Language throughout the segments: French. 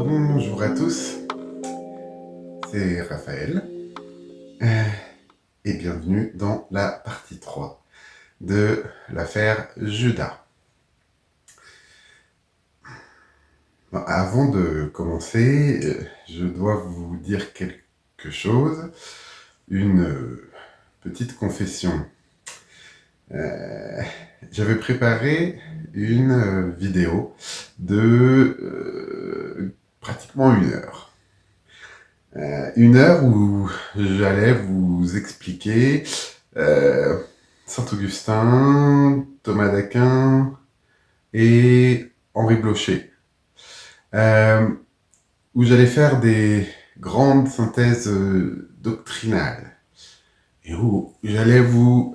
Bonjour à tous, c'est Raphaël et bienvenue dans la partie 3 de l'affaire Judas. Bon, avant de commencer, je dois vous dire quelque chose, une petite confession. J'avais préparé une vidéo de pratiquement 1 heure. 1 heure où j'allais vous expliquer Saint-Augustin, Thomas d'Aquin et Henri Blocher, euh, où j'allais faire des grandes synthèses doctrinales et où j'allais vous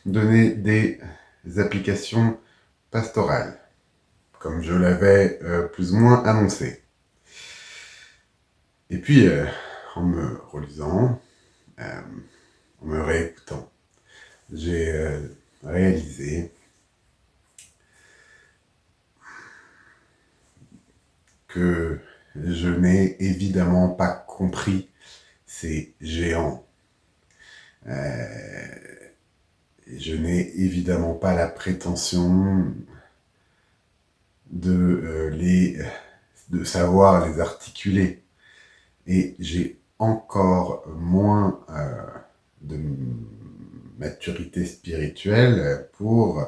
donner des applications pastorales, comme je l'avais plus ou moins annoncé. Et puis, en me relisant, en me réécoutant, j'ai réalisé que je n'ai évidemment pas compris ces géants. Je n'ai évidemment pas la prétention de savoir les articuler. Et j'ai encore moins de maturité spirituelle pour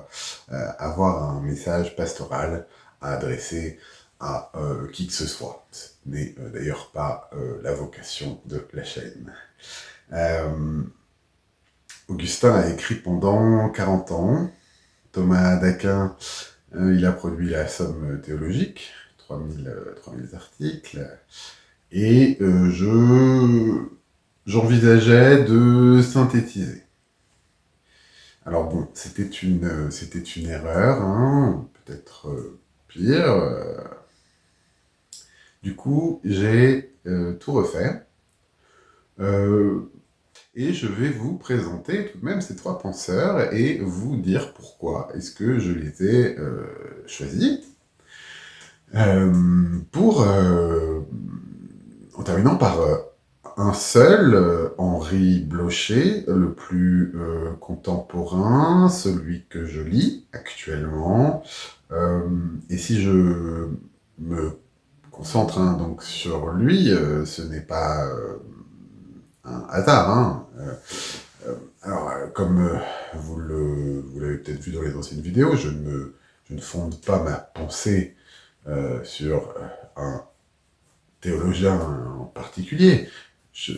avoir un message pastoral à adresser à qui que ce soit. Ce n'est d'ailleurs pas la vocation de la chaîne. Augustin a écrit pendant 40 ans. Thomas d'Aquin, il a produit la Somme théologique, 3000 articles. Et j'envisageais de synthétiser. Alors bon, c'était une erreur, hein, peut-être pire. Du coup, j'ai tout refait. Et je vais vous présenter tout de même ces 3 penseurs et vous dire pourquoi est-ce que je les ai choisis. En terminant par un seul, Henri Blocher, le plus contemporain, celui que je lis actuellement. Et si je me concentre donc sur lui, ce n'est pas un hasard. Hein. Alors, comme vous l'avez peut-être vu dans les anciennes vidéos, je ne fonde pas ma pensée sur un théologien en particulier. Je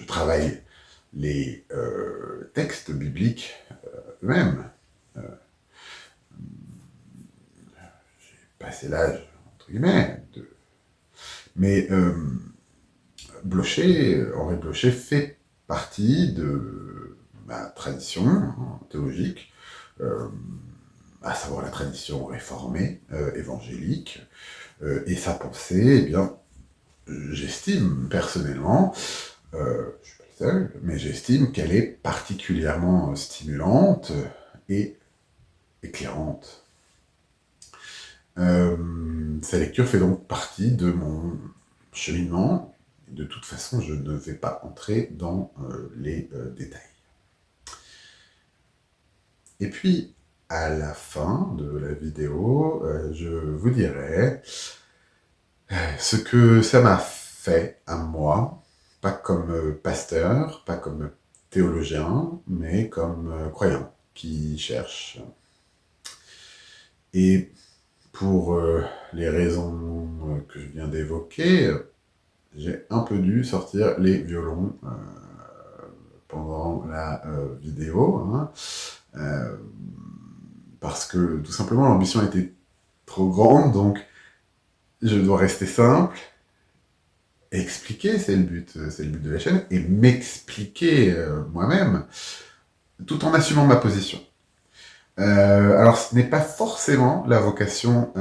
travaille les textes bibliques eux-mêmes. J'ai passé l'âge, entre guillemets, mais Henri Blocher fait partie de ma tradition théologique, à savoir la tradition réformée, évangélique, et sa pensée, eh bien, j'estime personnellement, je ne suis pas le seul, mais j'estime qu'elle est particulièrement stimulante et éclairante. Sa lecture fait donc partie de mon cheminement. De toute façon, je ne vais pas entrer dans les détails. Et puis, à la fin de la vidéo, je vous dirai ce que ça m'a fait à moi, pas comme pasteur, pas comme théologien, mais comme croyant qui cherche. Et pour les raisons que je viens d'évoquer, j'ai un peu dû sortir les violons pendant la vidéo, hein, parce que tout simplement l'ambition était trop grande, donc je dois rester simple, expliquer, c'est le but de la chaîne, et m'expliquer moi-même, tout en assumant ma position. Alors, ce n'est pas forcément la vocation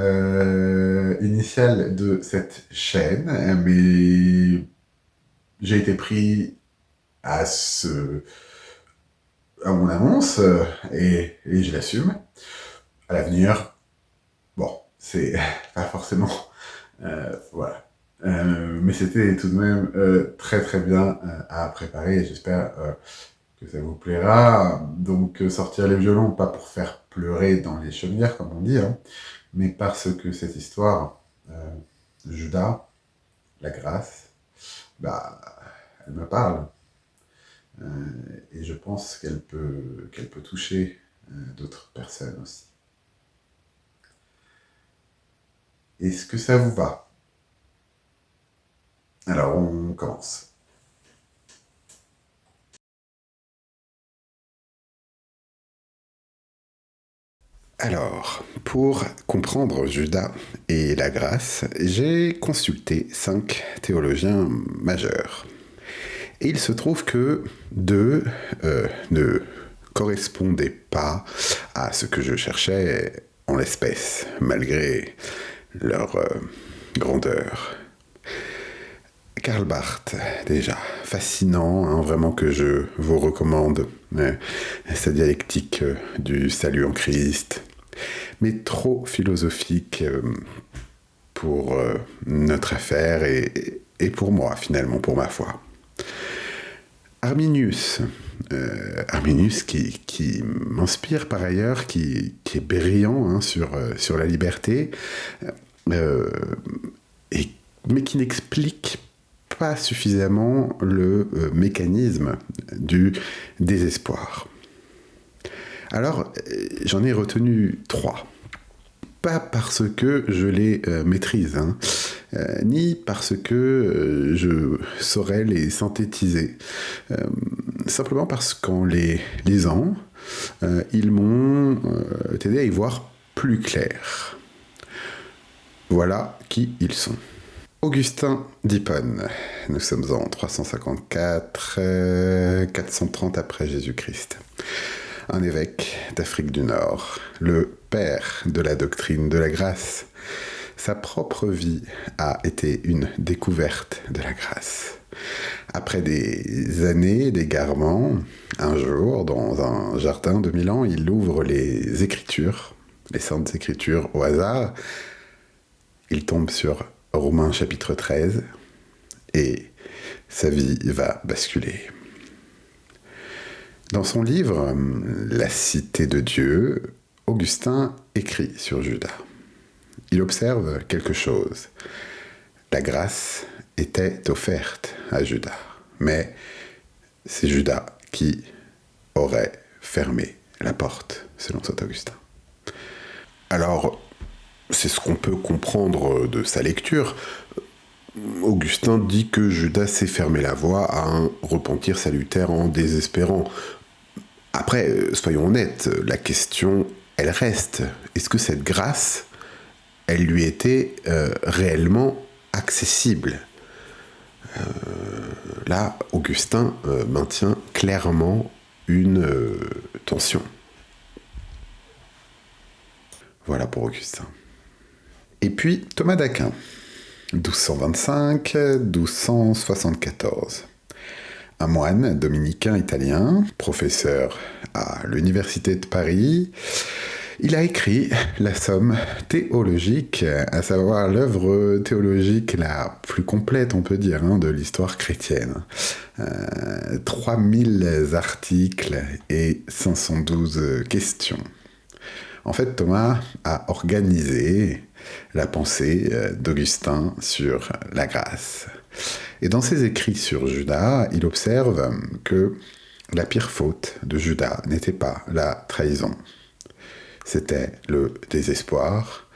initiale de cette chaîne, mais j'ai été pris à mon annonce et je l'assume. À l'avenir, bon, c'est pas forcément... voilà. Mais c'était tout de même très très bien à préparer, et j'espère que ça vous plaira. Donc sortir les violons, pas pour faire pleurer dans les chaumières, comme on dit, hein, mais parce que cette histoire, Judas, la grâce, bah, elle me parle. Et je pense qu'elle peut toucher d'autres personnes aussi. Est-ce que ça vous va? Alors, on commence. Alors, pour comprendre Judas et la grâce, j'ai consulté 5 théologiens majeurs. Et il se trouve que 2 ne correspondaient pas à ce que je cherchais en l'espèce, malgré leur grandeur. Karl Barth, déjà, fascinant, hein, vraiment que je vous recommande, sa dialectique du salut en Christ, mais trop philosophique pour notre affaire et pour moi, finalement, pour ma foi. Arminius, Arminius qui m'inspire par ailleurs, qui est brillant hein, sur la liberté, mais qui n'explique pas suffisamment le mécanisme du désespoir. Alors, j'en ai retenu 3. Pas parce que je les maîtrise, hein, ni parce que je saurais les synthétiser. Simplement parce qu'en les lisant, ils m'ont aidé à y voir plus clair. Voilà qui ils sont. Augustin d'Hippone, nous sommes en 354, 430 après Jésus-Christ. Un évêque d'Afrique du Nord, le père de la doctrine de la grâce. Sa propre vie a été une découverte de la grâce. Après des années d'égarement, un jour, dans un jardin de Milan, il ouvre les Écritures, les Saintes Écritures au hasard. Il tombe sur Romains chapitre 13 et sa vie va basculer. Dans son livre « La cité de Dieu », Augustin écrit sur Judas. Il observe quelque chose. La grâce était offerte à Judas, mais c'est Judas qui aurait fermé la porte, selon saint Augustin. Alors, c'est ce qu'on peut comprendre de sa lecture. Augustin dit que Judas s'est fermé la voie à un repentir salutaire en désespérant. Après, soyons honnêtes, la question, elle reste. Est-ce que cette grâce, elle lui était réellement accessible? Là, Augustin maintient clairement une tension. Voilà pour Augustin. Et puis Thomas d'Aquin, 1225-1274. Un moine dominicain italien, professeur à l'Université de Paris. Il a écrit la Somme théologique, à savoir l'œuvre théologique la plus complète, on peut dire, hein, de l'histoire chrétienne. 3000 articles et 512 questions. En fait, Thomas a organisé la pensée d'Augustin sur la grâce. Et dans ses écrits sur Judas, il observe que la pire faute de Judas n'était pas la trahison. C'était le désespoir,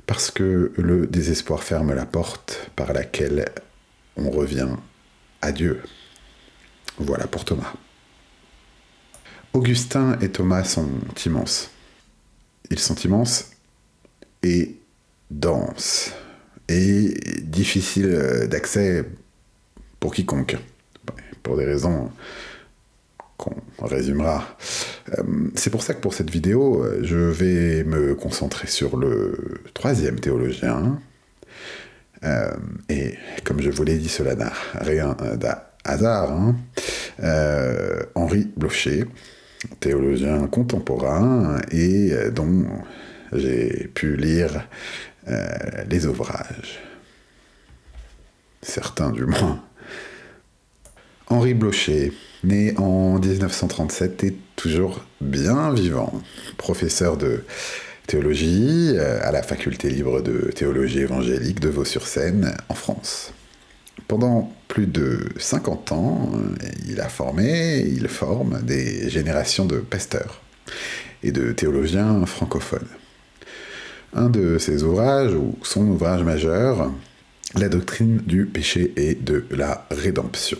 parce que le désespoir ferme la porte par laquelle on revient à Dieu. Voilà pour Thomas. Augustin et Thomas sont immenses. Ils sont immenses et denses et difficiles d'accès pour quiconque, pour des raisons qu'on résumera. C'est pour ça que pour cette vidéo, je vais me concentrer sur le 3e théologien. Et comme je vous l'ai dit, cela n'a rien d'hasard. Hein. Henri Blocher, théologien contemporain et dont j'ai pu lire les ouvrages. Certains du moins. Henri Blocher, né en 1937, est toujours bien vivant. Professeur de théologie à la faculté libre de théologie évangélique de Vaux-sur-Seine, en France. Pendant plus de 50 ans, il forme des générations de pasteurs et de théologiens francophones. Un de ses ouvrages, ou son ouvrage majeur, La doctrine du péché et de la rédemption.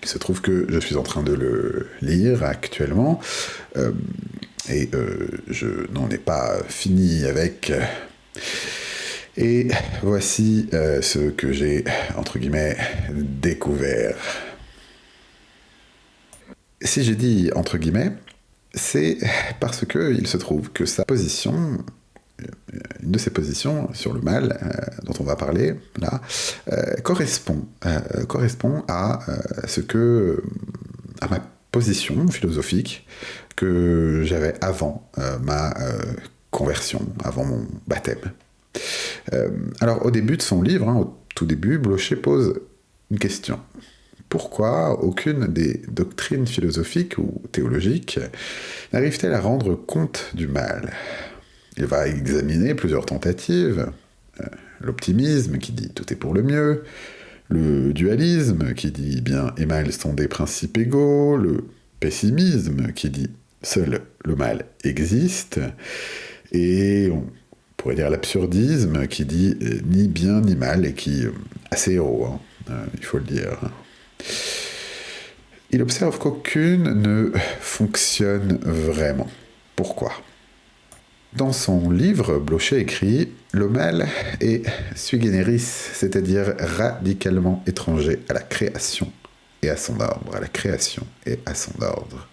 Il se trouve que je suis en train de le lire actuellement, et je n'en ai pas fini avec. Et voici ce que j'ai, entre guillemets, découvert. Si j'ai dit entre guillemets, c'est parce qu'il se trouve que sa position, une de ses positions sur le mal dont on va parler là, correspond à à ma position philosophique que j'avais avant ma conversion, avant mon baptême. Alors au début de son livre, au tout début, Blocher pose une question. Pourquoi aucune des doctrines philosophiques ou théologiques n'arrive-t-elle à rendre compte du mal ? Il va examiner plusieurs tentatives. L'optimisme qui dit tout est pour le mieux, le dualisme qui dit bien et mal sont des principes égaux, le pessimisme qui dit seul le mal existe, et on pourrait dire l'absurdisme qui dit ni bien ni mal et qui assez héros, il faut le dire. Il observe qu'aucune ne fonctionne vraiment. Pourquoi ? Dans son livre, Blocher écrit « Le mal est sui generis, c'est-à-dire radicalement étranger à la création et à son ordre. » À la création et à son ordre.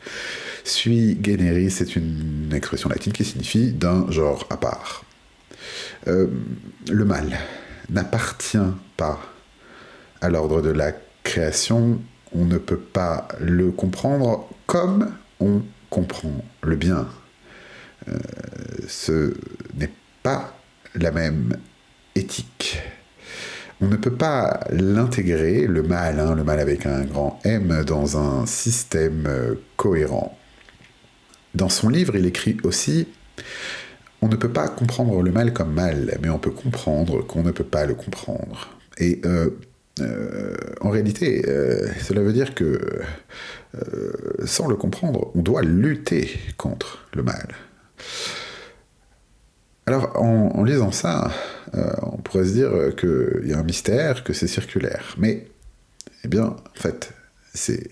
Sui generis, c'est une expression latine qui signifie d'un genre à part. Le mal n'appartient pas à l'ordre de la création. On ne peut pas le comprendre comme on comprend le bien. Ce n'est pas la même éthique. On ne peut pas l'intégrer, le mal avec un grand M, dans un système cohérent. Dans son livre, il écrit aussi « On ne peut pas comprendre le mal comme mal, mais on peut comprendre qu'on ne peut pas le comprendre. » Et en réalité, cela veut dire que sans le comprendre, on doit lutter contre le mal. Alors, en lisant ça, on pourrait se dire qu'il y a un mystère, que c'est circulaire. Mais, eh bien, en fait, c'est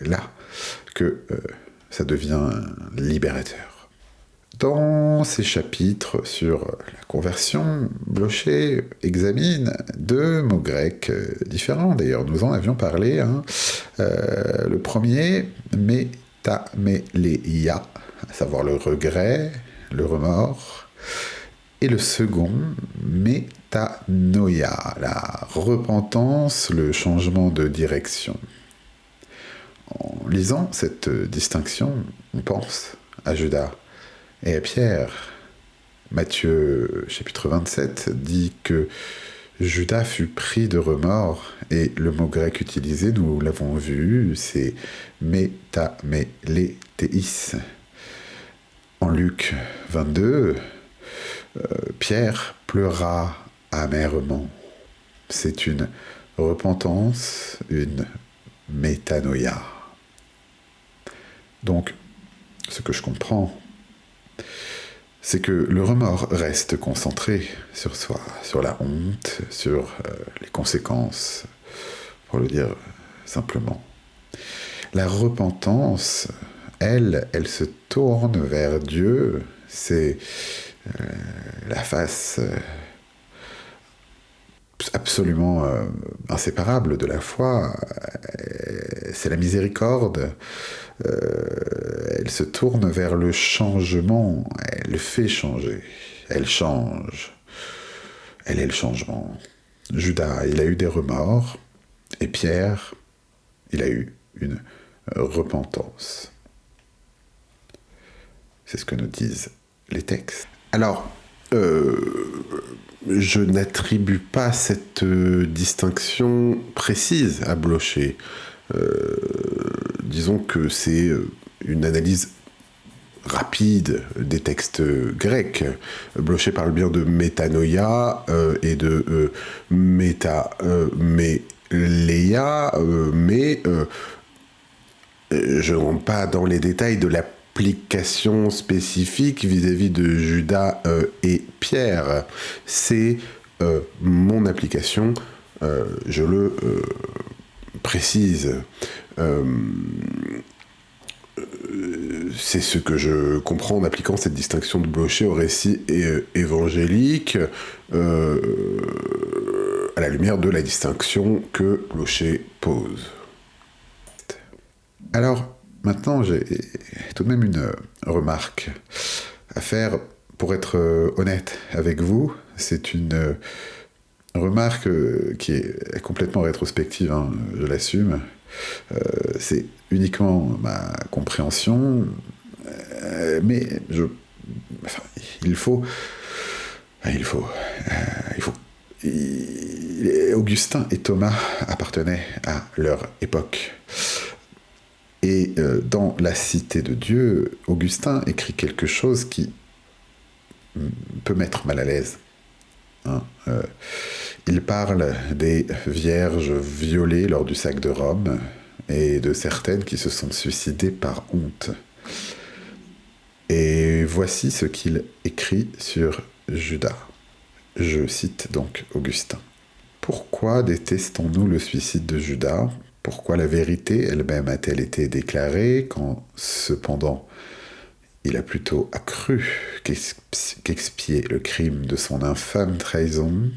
là que ça devient libérateur. Dans ces chapitres sur la conversion, Blocher examine deux mots grecs différents. D'ailleurs, nous en avions parlé. Le premier, métaméléia, à savoir le regret, le remords. Et le second, métanoïa, la repentance, le changement de direction. En lisant cette distinction, on pense à Judas et à Pierre. Matthieu, chapitre 27, dit que Judas fut pris de remords, et le mot grec utilisé, nous l'avons vu, c'est métamélétéis. En Luc 22, Pierre pleura amèrement. C'est une repentance, une métanoïa. Donc, ce que je comprends, c'est que le remords reste concentré sur soi, sur la honte, sur les conséquences, pour le dire simplement. La repentance, elle se tourne vers Dieu, c'est la face absolument inséparable de la foi, c'est la miséricorde. Elle se tourne vers le changement, elle fait changer, elle change, elle est le changement. Judas, il a eu des remords, et Pierre, il a eu une repentance. C'est ce que nous disent les textes. Alors, je n'attribue pas cette distinction précise à Blocher. Disons que c'est une analyse rapide des textes grecs. Blocher parle bien de métanoïa et de méléia, mais je ne rentre pas dans les détails de l'application spécifique vis-à-vis de Judas et Pierre. C'est mon application, je le précise. C'est ce que je comprends en appliquant cette distinction de Blocher au récit évangélique, à la lumière de la distinction que Blocher pose. Alors, maintenant, j'ai tout de même une remarque à faire pour être honnête avec vous. C'est une remarque qui est complètement rétrospective, hein, je l'assume. C'est uniquement ma compréhension, mais Augustin et Thomas appartenaient à leur époque. Et dans La Cité de Dieu, Augustin écrit quelque chose qui peut mettre mal à l'aise. Hein, il parle des vierges violées lors du sac de Rome et de certaines qui se sont suicidées par honte. Et voici ce qu'il écrit sur Judas. Je cite donc Augustin. « Pourquoi détestons-nous le suicide de Judas ? Pourquoi la vérité elle-même a-t-elle été déclarée quand, cependant, il a plutôt accru qu'expier le crime de son infâme trahison ?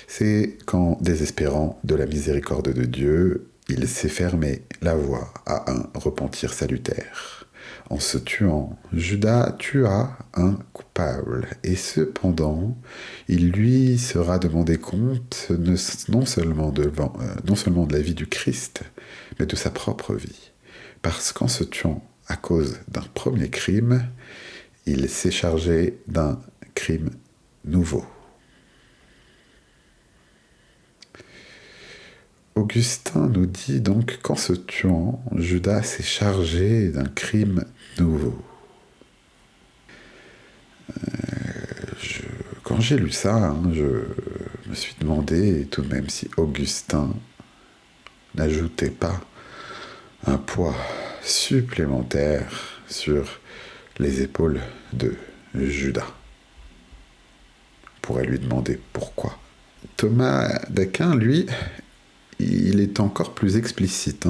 C'est qu'en désespérant de la miséricorde de Dieu, il s'est fermé la voie à un repentir salutaire. En se tuant, Judas tua un coupable, et cependant, il lui sera demandé compte non seulement de la vie du Christ, mais de sa propre vie. Parce qu'en se tuant à cause d'un premier crime, il s'est chargé d'un crime nouveau. » Augustin nous dit donc qu'en se tuant, Judas s'est chargé d'un crime nouveau. Quand j'ai lu ça, je me suis demandé tout de même si Augustin n'ajoutait pas un poids supplémentaire sur les épaules de Judas. On pourrait lui demander pourquoi. Thomas d'Aquin, lui, il est encore plus explicite.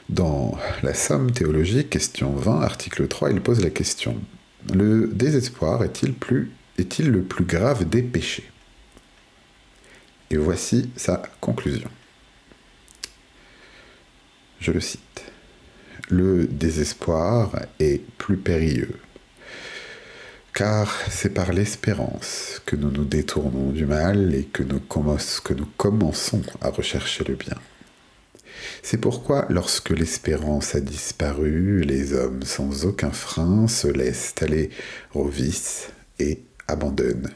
Dans la Somme théologique, question 20, article 3, il pose la question. Le désespoir est-il le plus grave des péchés ? Et voici sa conclusion. Je le cite. Le désespoir est plus périlleux, car c'est par l'espérance que nous nous détournons du mal et que nous commençons à rechercher le bien. C'est pourquoi, lorsque l'espérance a disparu, les hommes sans aucun frein se laissent aller au vice et abandonnent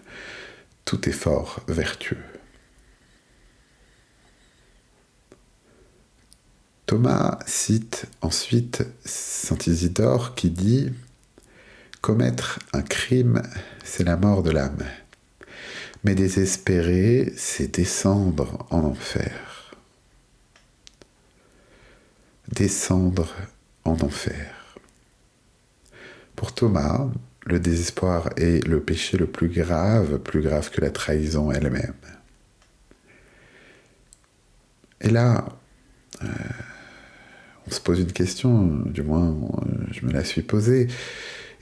tout effort vertueux. Thomas cite ensuite saint Isidore qui dit « Commettre un crime, c'est la mort de l'âme, mais désespérer, c'est descendre en enfer. » Descendre en enfer. Pour Thomas, le désespoir est le péché le plus grave que la trahison elle-même. Et là, on se pose une question, du moins je me la suis posée.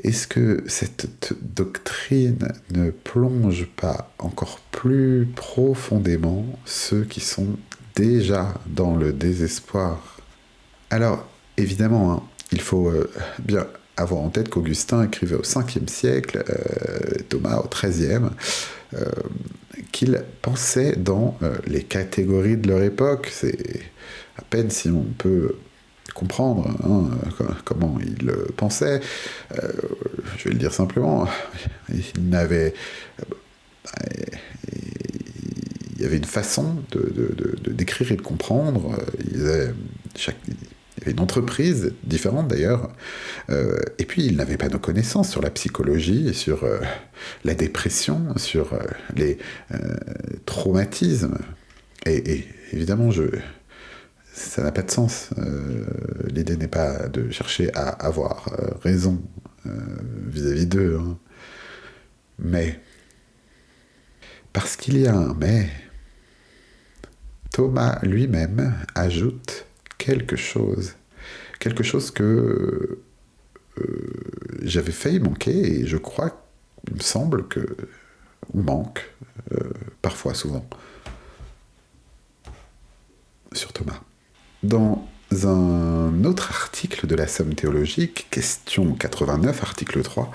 Est-ce que cette doctrine ne plonge pas encore plus profondément ceux qui sont déjà dans le désespoir ? Alors, évidemment, il faut bien avoir en tête qu'Augustin écrivait au 5e siècle, Thomas au 13e, qu'il pensait dans les catégories de leur époque. C'est à peine si on peut comprendre comment il pensait. Je vais le dire simplement, il y avait une façon de décrire et de comprendre. Il y avait une entreprise différente d'ailleurs, et puis il n'avait pas de connaissances sur la psychologie, sur la dépression, sur les traumatismes. Et évidemment, ça n'a pas de sens. L'idée n'est pas de chercher à avoir raison vis-à-vis d'eux. Hein. Mais, parce qu'il y a un mais, Thomas lui-même ajoute quelque chose que j'avais failli manquer, et je crois, il me semble que on manque parfois, souvent, sur Thomas. Dans un autre article de la Somme théologique, question 89, article 3,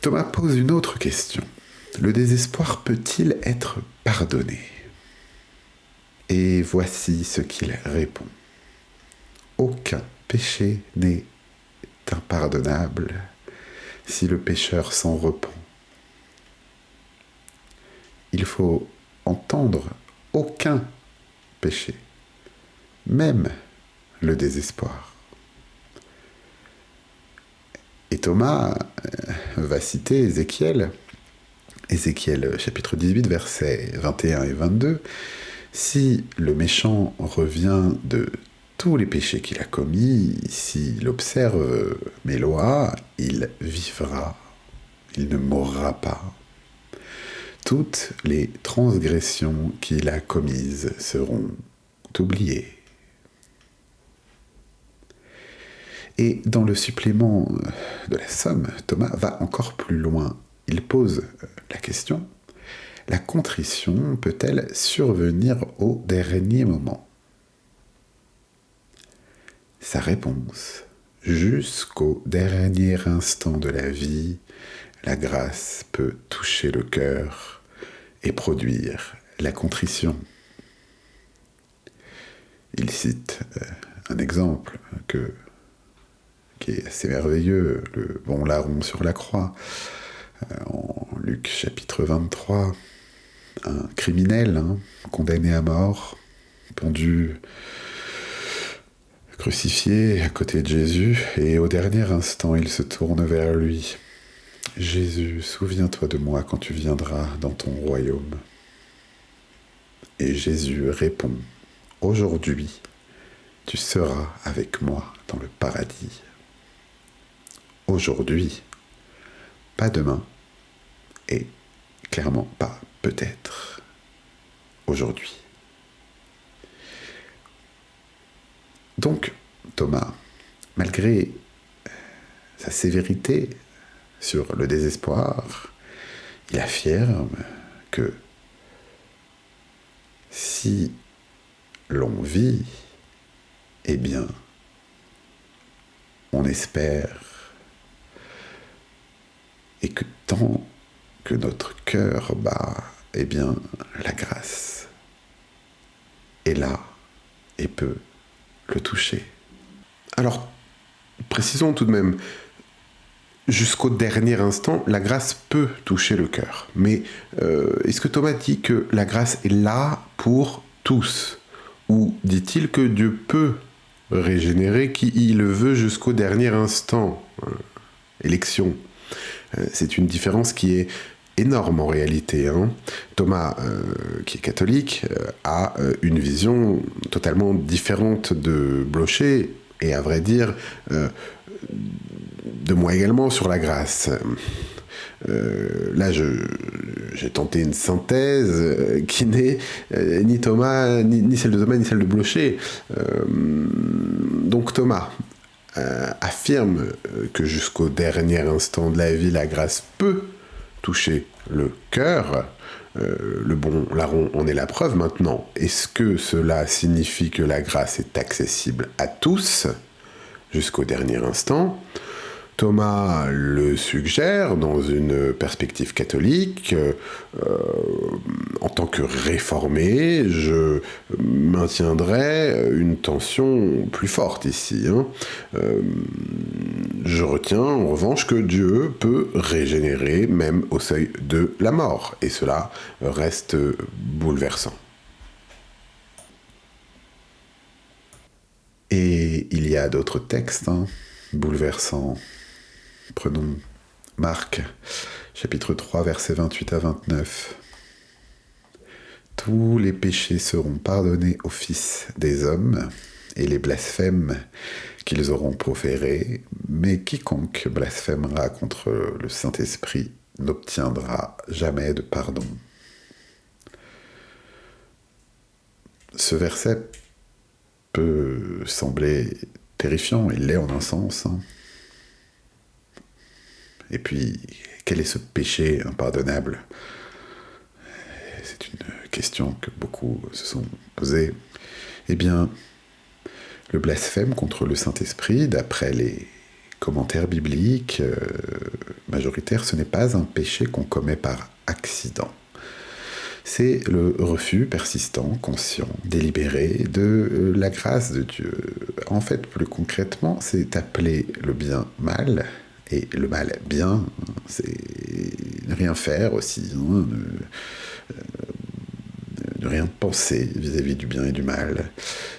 Thomas pose une autre question. Le désespoir peut-il être pardonné ? Et voici ce qu'il répond. Aucun péché n'est impardonnable si le pécheur s'en repent. Il faut entendre aucun péché, même le désespoir. Et Thomas va citer Ézéchiel chapitre 18, versets 21 et 22. Si le méchant revient de tous les péchés qu'il a commis, s'il observe mes lois, il vivra, il ne mourra pas. Toutes les transgressions qu'il a commises seront oubliées. Et dans le supplément de la Somme, Thomas va encore plus loin. Il pose la question, la contrition peut-elle survenir au dernier moment ? Sa réponse, jusqu'au dernier instant de la vie, la grâce peut toucher le cœur et produire la contrition. Il cite un exemple qui est assez merveilleux, le bon larron sur la croix, en Luc chapitre 23, un criminel condamné à mort, pendu, crucifié à côté de Jésus, et au dernier instant, il se tourne vers lui. « Jésus, souviens-toi de moi quand tu viendras dans ton royaume. » Et Jésus répond, « Aujourd'hui, tu seras avec moi dans le paradis. » Aujourd'hui, pas demain, et clairement pas peut-être. Aujourd'hui. Donc, Thomas, malgré sa sévérité sur le désespoir, il affirme que si l'on vit, eh bien, on espère, et que tant que notre cœur bat, eh bien, la grâce est là et peut le toucher. Alors, précisons tout de même, jusqu'au dernier instant, la grâce peut toucher le cœur. Mais est-ce que Thomas dit que la grâce est là pour tous ? Ou dit-il que Dieu peut régénérer qui il le veut jusqu'au dernier instant ? Élection. C'est une différence qui est énorme en réalité. Thomas, qui est catholique, a une vision totalement différente de Blocher, et à vrai dire, de moi également sur la grâce. Là, j'ai tenté une synthèse qui n'est ni Thomas, ni celle de Thomas, ni celle de Blocher. Donc Thomas affirme que jusqu'au dernier instant de la vie, la grâce peut toucher le cœur. Le bon larron en est la preuve. Maintenant, est-ce que cela signifie que la grâce est accessible à tous jusqu'au dernier instant ? Thomas le suggère dans une perspective catholique. En tant que réformé, je maintiendrai une tension plus forte ici. Je retiens en revanche que Dieu peut régénérer même au seuil de la mort, et cela reste bouleversant. Et il y a d'autres textes bouleversants. Prenons Marc, chapitre 3, versets 28 à 29. Tous les péchés seront pardonnés aux fils des hommes et les blasphèmes qu'ils auront proférés, mais quiconque blasphémera contre le Saint-Esprit n'obtiendra jamais de pardon. Ce verset peut sembler terrifiant, il l'est en un sens. Et puis, quel est ce péché impardonnable ? C'est une question que beaucoup se sont posées. Eh bien, le blasphème contre le Saint-Esprit, d'après les commentaires bibliques majoritaires, ce n'est pas un péché qu'on commet par accident. C'est le refus persistant, conscient, délibéré de la grâce de Dieu. En fait, plus concrètement, c'est appeler le bien mal, et le mal bien, c'est ne rien faire aussi, ne rien penser vis-à-vis du bien et du mal.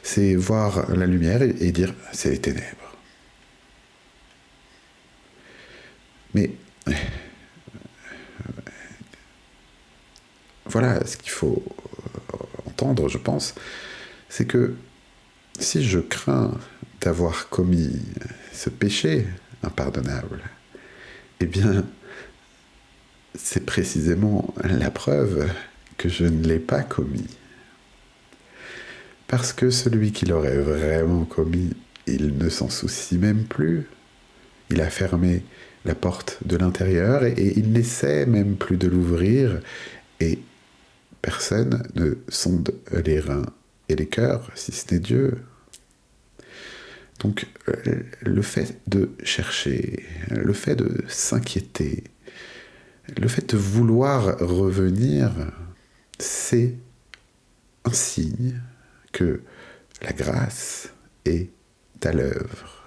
C'est voir la lumière et dire « c'est les ténèbres ». Mais voilà ce qu'il faut entendre, je pense, c'est que si je crains d'avoir commis ce péché impardonnable, eh bien, c'est précisément la preuve que je ne l'ai pas commis. Parce que celui qui l'aurait vraiment commis, il ne s'en soucie même plus. Il a fermé la porte de l'intérieur et il n'essaie même plus de l'ouvrir, et personne ne sonde les reins et les cœurs, si ce n'est Dieu. Donc, le fait de chercher, le fait de s'inquiéter, le fait de vouloir revenir, c'est un signe que la grâce est à l'œuvre.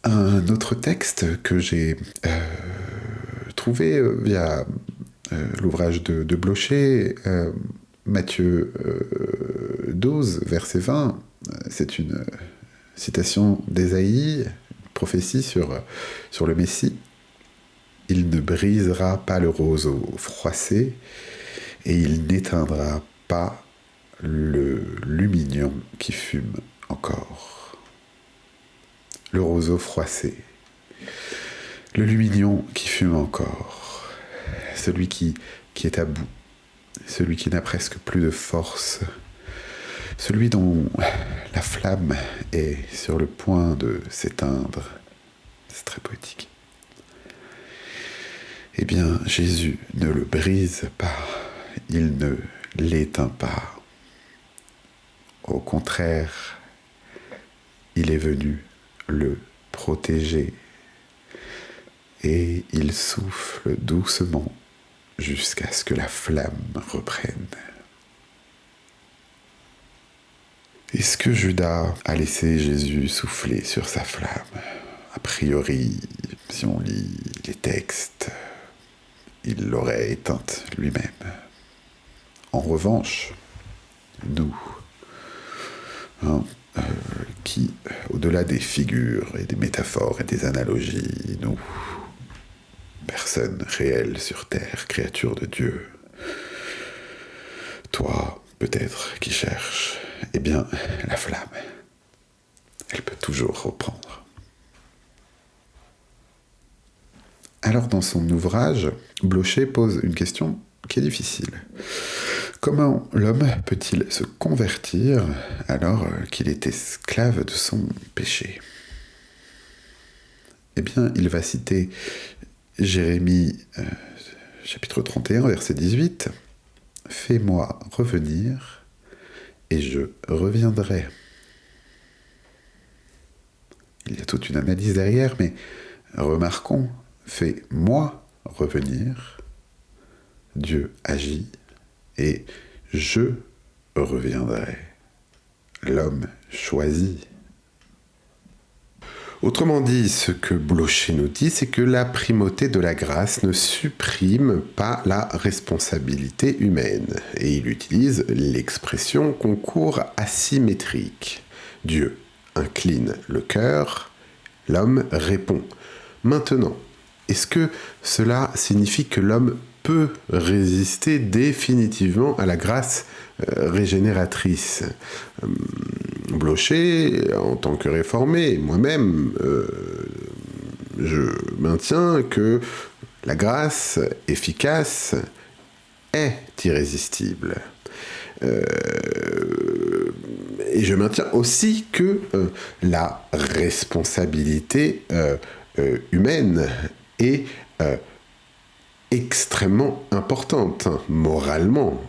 Un autre texte que j'ai trouvé via l'ouvrage de Blocher, Matthieu 12, verset 20, c'est une citation d'Ésaïe, une prophétie sur le Messie. « Il ne brisera pas le roseau froissé, et il n'éteindra pas le lumignon qui fume encore. » Le roseau froissé, le lumignon qui fume encore, celui qui est à bout, celui qui n'a presque plus de force, celui dont la flamme est sur le point de s'éteindre. C'est très poétique. Eh bien, Jésus ne le brise pas, il ne l'éteint pas. Au contraire, il est venu le protéger, et il souffle doucement jusqu'à ce que la flamme reprenne. Est-ce que Judas a laissé Jésus souffler sur sa flamme ? A priori, si on lit les textes, il l'aurait éteinte lui-même. En revanche, nous, qui, au-delà des figures et des métaphores et des analogies, nous, personnes réelles sur terre, créatures de Dieu, toi, peut-être, qui cherches, eh bien, la flamme, elle peut toujours reprendre. Alors, dans son ouvrage, Blocher pose une question qui est difficile. Comment l'homme peut-il se convertir alors qu'il est esclave de son péché ? Eh bien, il va citer Jérémie, chapitre 31, verset 18. « Fais-moi revenir, et je reviendrai. » il y a toute une analyse derrière, mais remarquons, fais-moi revenir, Dieu agit, et je reviendrai. L'homme choisit. Autrement dit, ce que Blocher nous dit, c'est que la primauté de la grâce ne supprime pas la responsabilité humaine. Et il utilise l'expression concours asymétrique. Dieu incline le cœur, l'homme répond. Maintenant, est-ce que cela signifie que l'homme peut résister définitivement à la grâce régénératrice? Blocher, en tant que réformé, moi-même, je maintiens que la grâce efficace est irrésistible. Et je maintiens aussi que la responsabilité humaine est extrêmement importante moralement.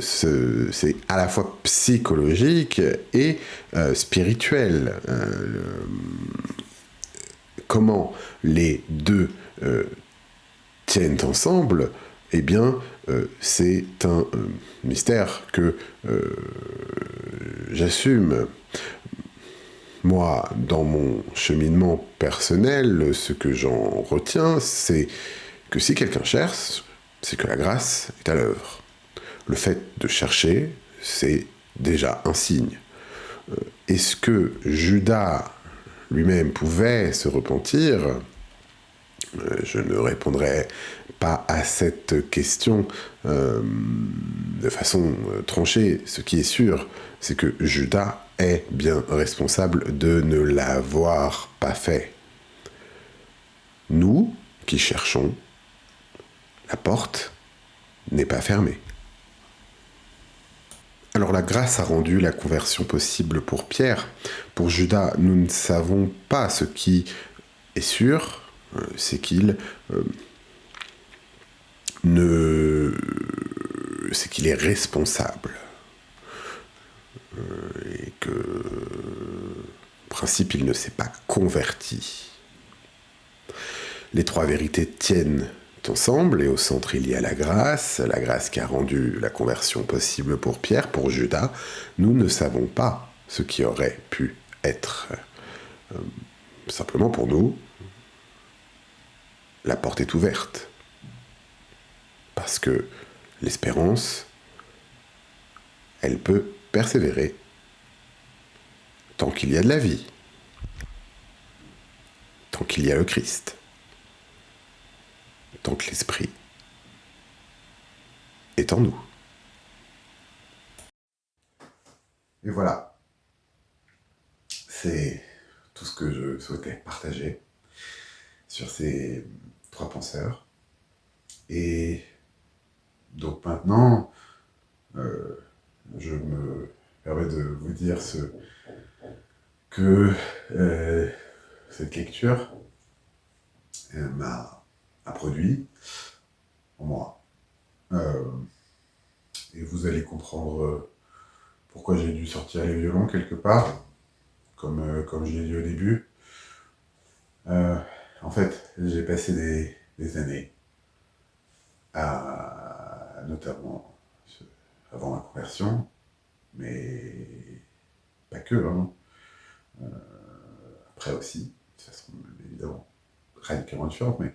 C'est à la fois psychologique et spirituel. Comment les deux tiennent ensemble, eh bien, c'est un mystère que j'assume. Moi, dans mon cheminement personnel, ce que j'en retiens, c'est que si quelqu'un cherche, c'est que la grâce est à l'œuvre. Le fait de chercher, c'est déjà un signe. Est-ce que Judas lui-même pouvait se repentir? Je ne répondrai pas à cette question de façon tranchée. Ce qui est sûr, c'est que Judas est bien responsable de ne l'avoir pas fait. Nous, qui cherchons, la porte n'est pas fermée. Alors la grâce a rendu la conversion possible pour Pierre. Pour Judas, nous ne savons pas. Ce qui est sûr, c'est qu'il est responsable. Et que, en principe, il ne s'est pas converti. Les trois vérités tiennent ensemble, et au centre, il y a la grâce qui a rendu la conversion possible pour Pierre. Pour Judas, nous ne savons pas ce qui aurait pu être. Simplement pour nous, la porte est ouverte. Parce que l'espérance, elle peut persévérer tant qu'il y a de la vie, tant qu'il y a le Christ, tant que l'Esprit est en nous. Et voilà, c'est tout ce que je souhaitais partager sur ces trois penseurs. Et donc maintenant, je me permets de vous dire que cette lecture m'a produit en moi. Et vous allez comprendre pourquoi j'ai dû sortir les violons quelque part, comme je l'ai dit au début. En fait, j'ai passé des années notamment avant ma conversion, mais pas que, hein. Après aussi, de façon évidemment radicalement différente, mais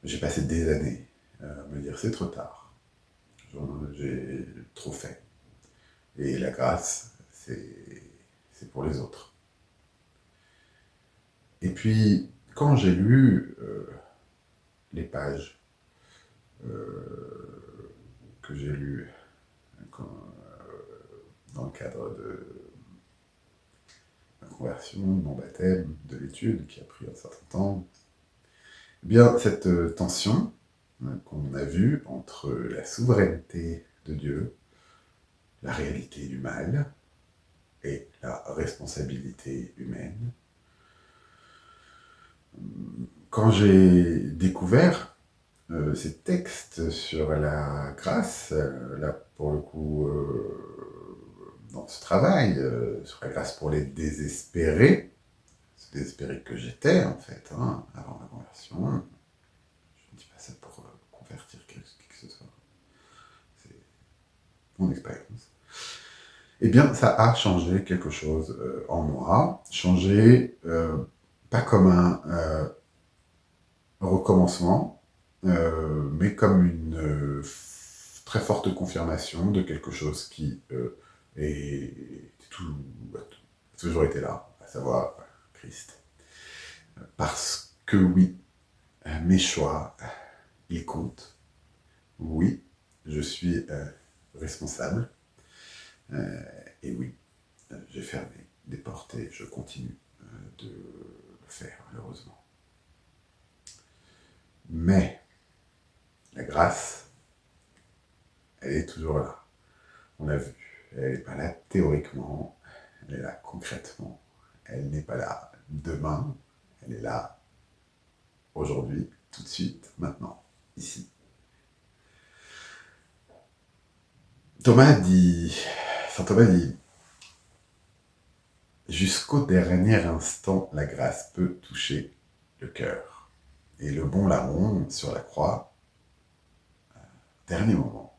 j'ai passé des années à me dire c'est trop tard, j'ai trop fait, et la grâce c'est pour les autres. Et puis quand j'ai lu les pages que j'ai lues dans le cadre de ma conversion, de mon baptême, de l'étude qui a pris un certain temps, eh bien cette tension qu'on a vue entre la souveraineté de Dieu, la réalité du mal et la responsabilité humaine. Quand j'ai découvert ces textes sur la grâce, là pour le coup dans ce travail, sur la grâce pour les désespérés, ce désespéré que j'étais en fait, hein, avant la conversion. Je ne dis pas ça pour convertir qui que ce soit, c'est mon expérience. Eh bien, ça a changé quelque chose en moi, changé pas comme un recommencement, mais comme une très forte confirmation de quelque chose qui a toujours été là, à savoir Christ. Parce que oui, mes choix, ils comptent. Oui, je suis responsable. Et oui, j'ai fermé des portes et je continue de le faire, malheureusement. Mais la grâce, elle est toujours là. On l'a vu. Elle n'est pas là théoriquement, elle est là concrètement. Elle n'est pas là demain, elle est là aujourd'hui, tout de suite, maintenant, ici. Saint Thomas dit, jusqu'au dernier instant, la grâce peut toucher le cœur. Et le bon larron sur la croix, dernier moment.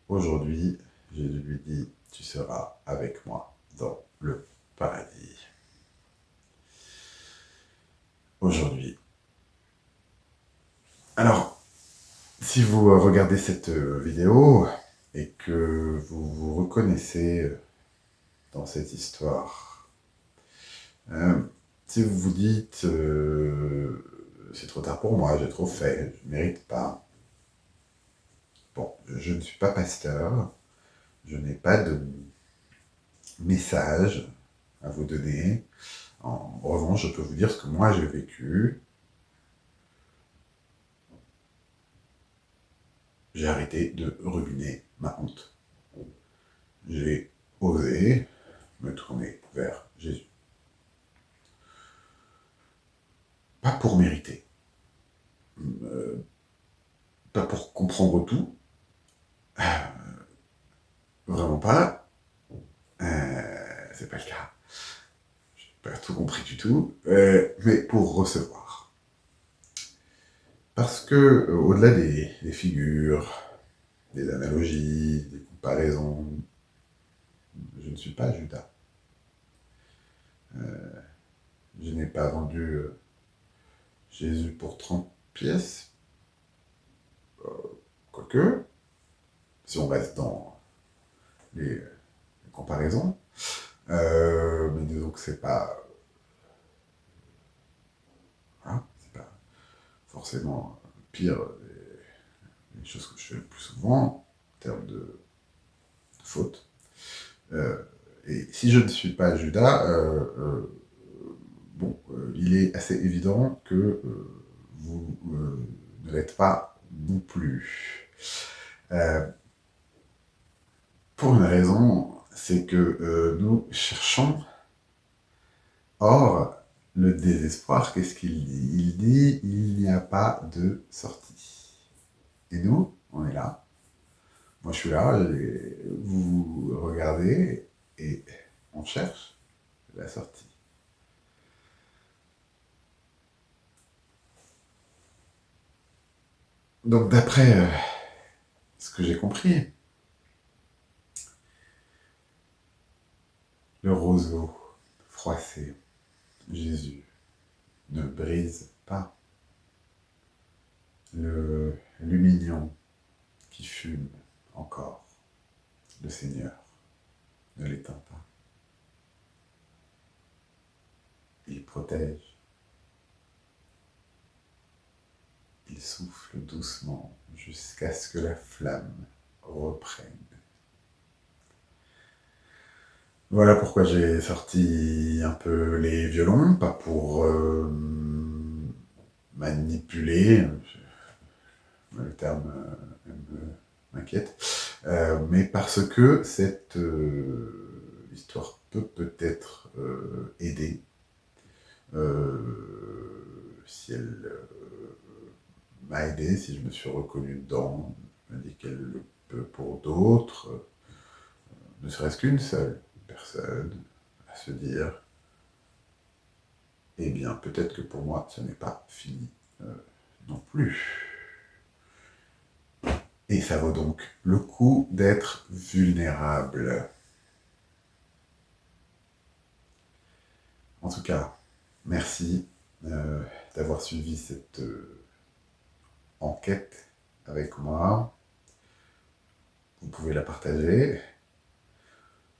Aujourd'hui, Jésus lui dit, tu seras avec moi dans le paradis. Aujourd'hui. Alors, si vous regardez cette vidéo et que vous vous reconnaissez dans cette histoire, si vous vous dites c'est trop tard pour moi, j'ai trop fait, je ne mérite pas. Bon, je ne suis pas pasteur, je n'ai pas de message à vous donner. En revanche, je peux vous dire ce que moi j'ai vécu. J'ai arrêté de ruminer ma honte. J'ai osé me tourner vers Jésus. Pas pour mériter, pas pour comprendre tout, vraiment pas, c'est pas le cas. J'ai pas tout compris du tout, mais pour recevoir. Parce que, au-delà des figures, des analogies, des comparaisons, je ne suis pas Judas. Je n'ai pas vendu Jésus pour 30 pièces, quoique, si on reste dans les comparaisons, mais disons que c'est pas, hein, c'est pas forcément pire les choses que je fais le plus souvent en termes de fautes. Et si je ne suis pas Judas, bon, il est assez évident que vous ne l'êtes pas non plus. Pour une raison, c'est que nous cherchons. Or, le désespoir, qu'est-ce qu'il dit? Il dit, il n'y a pas de sortie. Et nous, on est là. Moi, je suis là, vous regardez, et on cherche la sortie. Donc, d'après ce que j'ai compris, le roseau froissé, Jésus, ne brise pas. Le lumignon qui fume encore, le Seigneur ne l'éteint pas. Il protège. Il souffle doucement jusqu'à ce que la flamme reprenne. Voilà pourquoi j'ai sorti un peu les violons, pas pour manipuler, le terme m'inquiète, mais parce que cette histoire peut peut-être aider, si elle m'a aidé, si je me suis reconnu dedans, je me dis qu'elle le peut pour d'autres, ne serait-ce qu'une seule personne à se dire, eh bien, peut-être que pour moi, ce n'est pas fini non plus. Et ça vaut donc le coup d'être vulnérable. En tout cas, merci d'avoir suivi cette enquête avec moi. Vous pouvez la partager,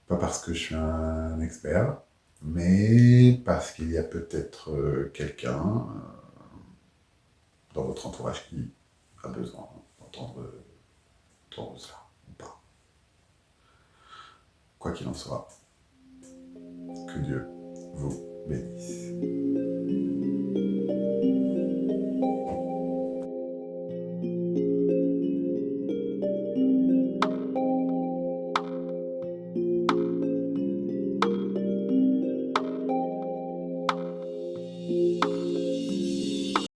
pas parce que je suis un expert, mais parce qu'il y a peut-être quelqu'un dans votre entourage qui a besoin d'entendre cela, ou pas. Quoi qu'il en soit, que Dieu vous bénisse.